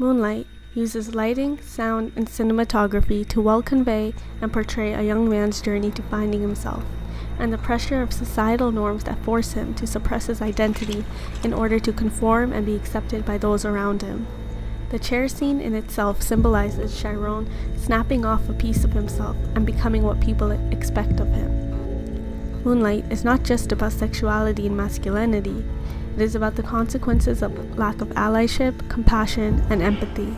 Moonlight uses lighting, sound, and cinematography to well convey and portray a young man's journey to finding himself, and the pressure of societal norms that force him to suppress his identity in order to conform and be accepted by those around him. The chair scene in itself symbolizes Chiron snapping off a piece of himself and becoming what people expect of him. Moonlight is not just about sexuality and masculinity, it is about the consequences of lack of allyship, compassion, and empathy.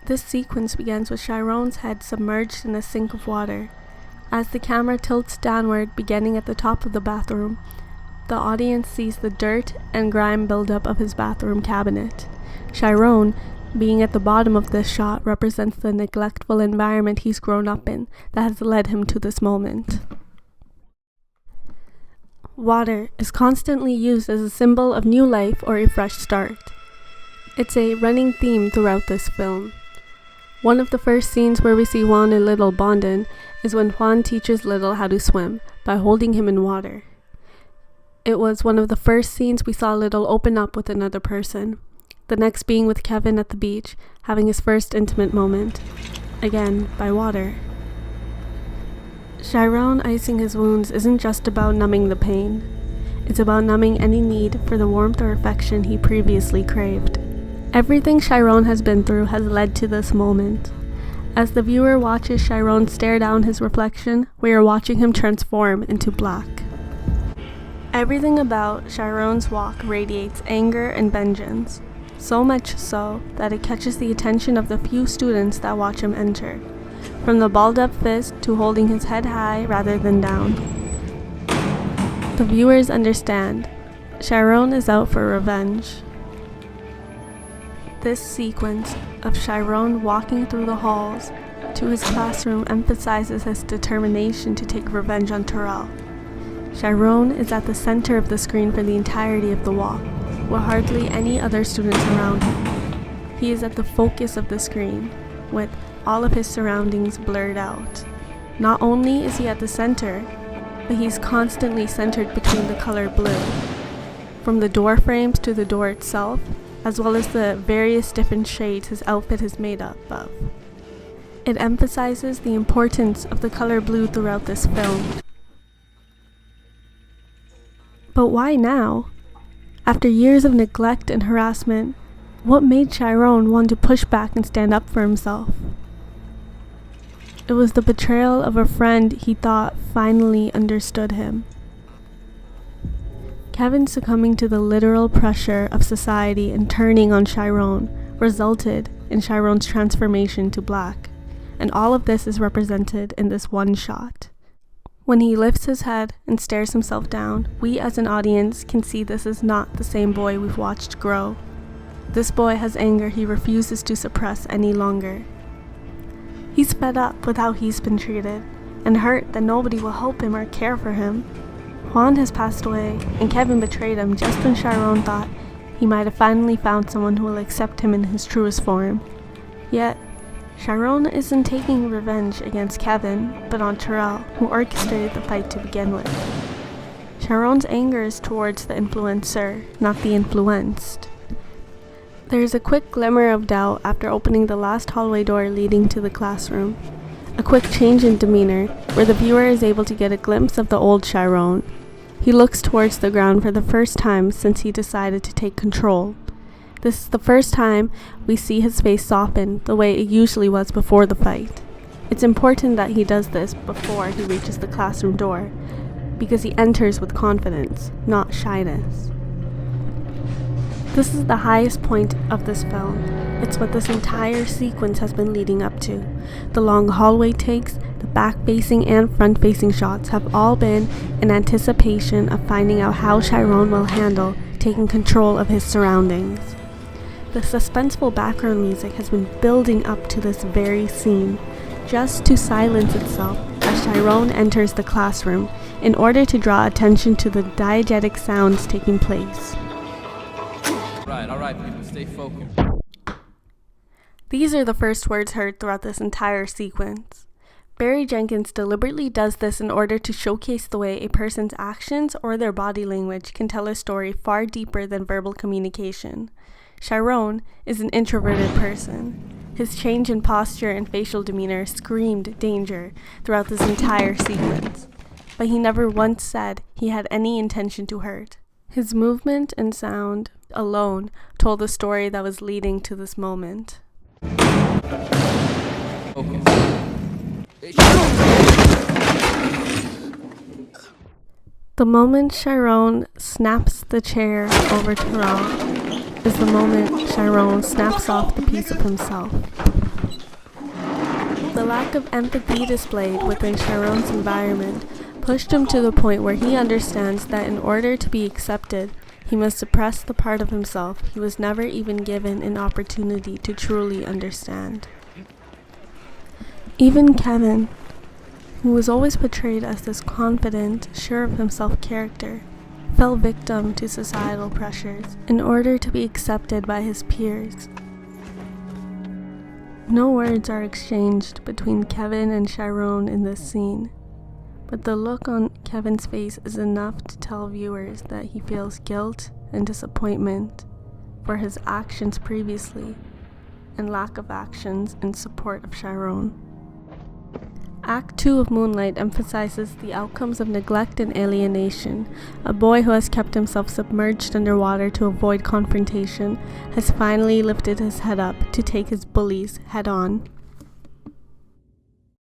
This sequence begins with Chiron's head submerged in a sink of water. As the camera tilts downward, beginning at the top of the bathroom, the audience sees the dirt and grime buildup of his bathroom cabinet. Chiron, being at the bottom of this shot, represents the neglectful environment he's grown up in that has led him to this moment. Water is constantly used as a symbol of new life or a fresh start. It's a running theme throughout this film. One of the first scenes where we see Juan and Little bonding is when Juan teaches Little how to swim by holding him in water. It was one of the first scenes we saw Little open up with another person. The next being with Kevin at the beach, having his first intimate moment, again by water. Chiron icing his wounds isn't just about numbing the pain. It's about numbing any need for the warmth or affection he previously craved. Everything Chiron has been through has led to this moment. As the viewer watches Chiron stare down his reflection, we are watching him transform into black. Everything about Chiron's walk radiates anger and vengeance, so much so that it catches the attention of the few students that watch him enter. From the balled-up fist to holding his head high rather than down. The viewers understand. Chiron is out for revenge. This sequence of Chiron walking through the halls to his classroom emphasizes his determination to take revenge on Terrell. Chiron is at the center of the screen for the entirety of the walk, with hardly any other students around him. He is at the focus of the screen, with all of his surroundings blurred out. Not only is he at the center, but he's constantly centered between the color blue, from the door frames to the door itself, as well as the various different shades his outfit is made up of. It emphasizes the importance of the color blue throughout this film. But why now? After years of neglect and harassment, what made Chiron want to push back and stand up for himself? It was the betrayal of a friend he thought finally understood him. Kevin succumbing to the literal pressure of society and turning on Chiron resulted in Chiron's transformation to black, and all of this is represented in this one shot. When he lifts his head and stares himself down, we as an audience can see this is not the same boy we've watched grow. This boy has anger he refuses to suppress any longer. He's fed up with how he's been treated, and hurt that nobody will help him or care for him. Juan has passed away, and Kevin betrayed him just when Chiron thought he might have finally found someone who will accept him in his truest form. Yet, Chiron isn't taking revenge against Kevin, but on Terrell, who orchestrated the fight to begin with. Chiron's anger is towards the influencer, not the influenced. There is a quick glimmer of doubt after opening the last hallway door leading to the classroom. A quick change in demeanor, where the viewer is able to get a glimpse of the old Chiron. He looks towards the ground for the first time since he decided to take control. This is the first time we see his face soften the way it usually was before the fight. It's important that he does this before he reaches the classroom door, because he enters with confidence, not shyness. This is the highest point of this film. It's what this entire sequence has been leading up to. The long hallway takes, the back-facing and front-facing shots have all been in anticipation of finding out how Chiron will handle taking control of his surroundings. The suspenseful background music has been building up to this very scene, just to silence itself as Chiron enters the classroom in order to draw attention to the diegetic sounds taking place. All right, people, stay focused. These are the first words heard throughout this entire sequence. Barry Jenkins deliberately does this in order to showcase the way a person's actions or their body language can tell a story far deeper than verbal communication. Chiron is an introverted person. His change in posture and facial demeanor screamed danger throughout this entire sequence, but he never once said he had any intention to hurt. His movement and sound alone told the story that was leading to this moment. The moment Chiron snaps the chair over to Ra is the moment Chiron snaps off the piece of himself. The lack of empathy displayed within Chiron's environment pushed him to the point where he understands that in order to be accepted, he must suppress the part of himself he was never even given an opportunity to truly understand. Even Kevin, who was always portrayed as this confident, sure of himself character, fell victim to societal pressures in order to be accepted by his peers. No words are exchanged between Kevin and Chiron in this scene, but the look on Kevin's face is enough to tell viewers that he feels guilt and disappointment for his actions previously and lack of actions in support of Chiron. Act 2 of Moonlight emphasizes the outcomes of neglect and alienation. A boy who has kept himself submerged underwater to avoid confrontation has finally lifted his head up to take his bullies head on.